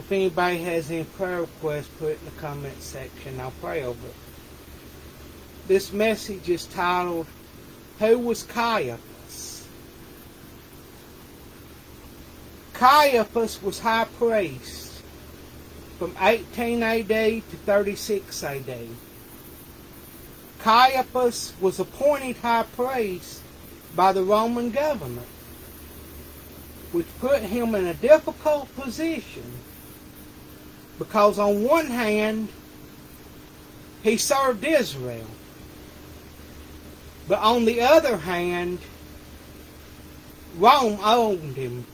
If anybody has any prayer requests, put it in the comment section. I'll pray over it. This message is titled, Who Was Caiaphas? Caiaphas was high priest from 18 AD to 36 AD. Caiaphas was appointed high priest by the Roman government, which put him in a difficult position because on one hand, he served Israel, but on the other hand, Rome owned him.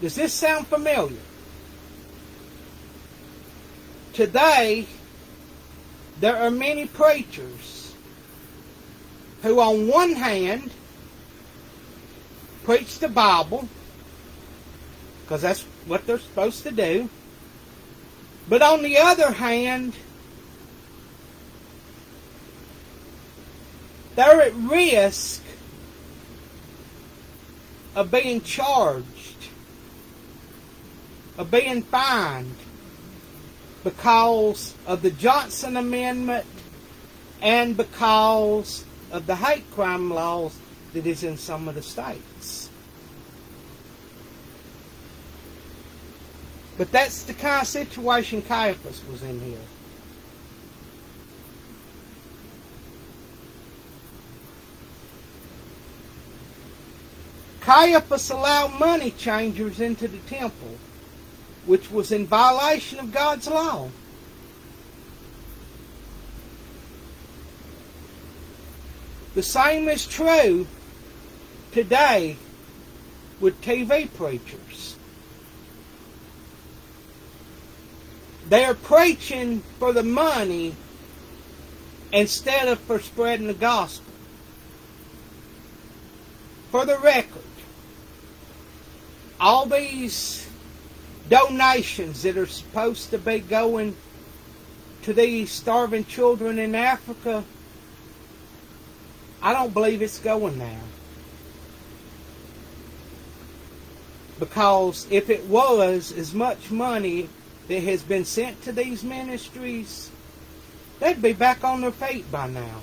Does this sound familiar? Today, there are many preachers who on one hand preach the Bible, because that's what they're supposed to do, but on the other hand, they're at risk of being charged, of being fined, because of the Johnson Amendment and because of the hate crime laws that is in some of the states. But that's the kind of situation Caiaphas was in here. Caiaphas allowed money changers into the temple, which was in violation of God's law. The same is true today with TV preachers. They are preaching for the money instead of for spreading the gospel. For the record, all these donations that are supposed to be going to these starving children in Africa, I don't believe it's going there. Because if it was as much money that has been sent to these ministries, they'd be back on their feet by now.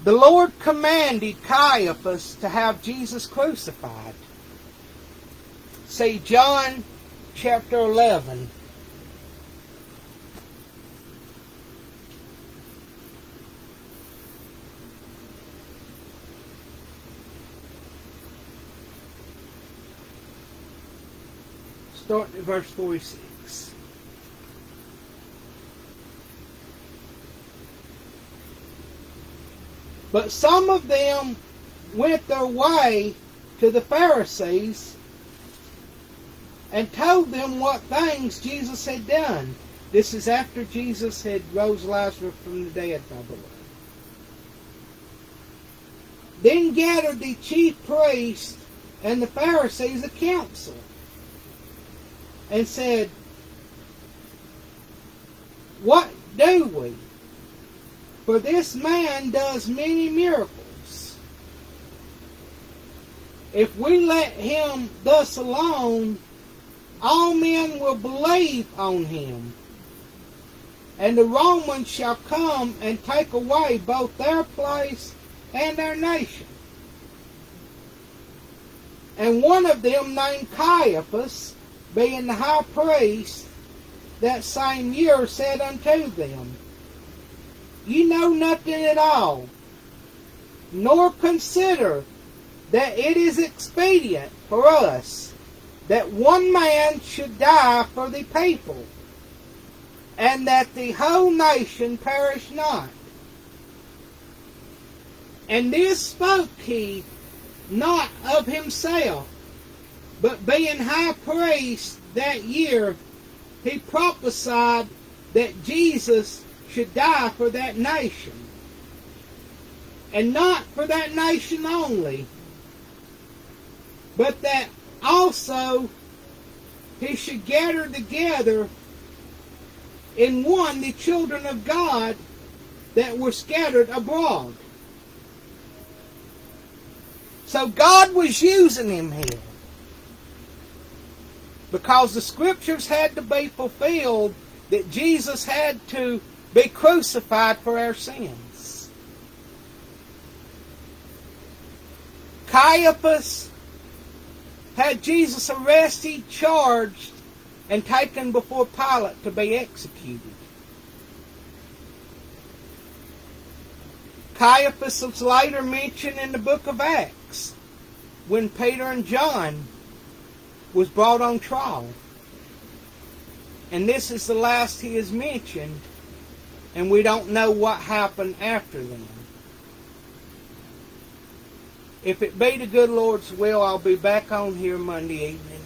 The Lord commanded Caiaphas to have Jesus crucified. See John chapter 11. Starting at verse 46. But some of them went their way to the Pharisees and told them what things Jesus had done. This is after Jesus had rose Lazarus from the dead, by the way. Then gathered the chief priests and the Pharisees a council and said, What do we? For this man does many miracles. If we let him thus alone, all men will believe on him. And the Romans shall come and take away both their place and their nation. And one of them, named Caiaphas, being the high priest, that same year said unto them, Ye know nothing at all, nor consider that it is expedient for us that one man should die for the people, and that the whole nation perish not. And this spoke he not of himself, but being high priest that year, he prophesied that Jesus should die for that nation. And not for that nation only, but that also he should gather together in one the children of God that were scattered abroad. So God was using him here, because the scriptures had to be fulfilled that Jesus had to be crucified for our sins. Caiaphas had Jesus arrested, charged, and taken before Pilate to be executed. Caiaphas was later mentioned in the book of Acts when Peter and John was brought on trial. And this is the last he is mentioned, and we don't know what happened after them. If it be the good Lord's will, I'll be back on here Monday evening.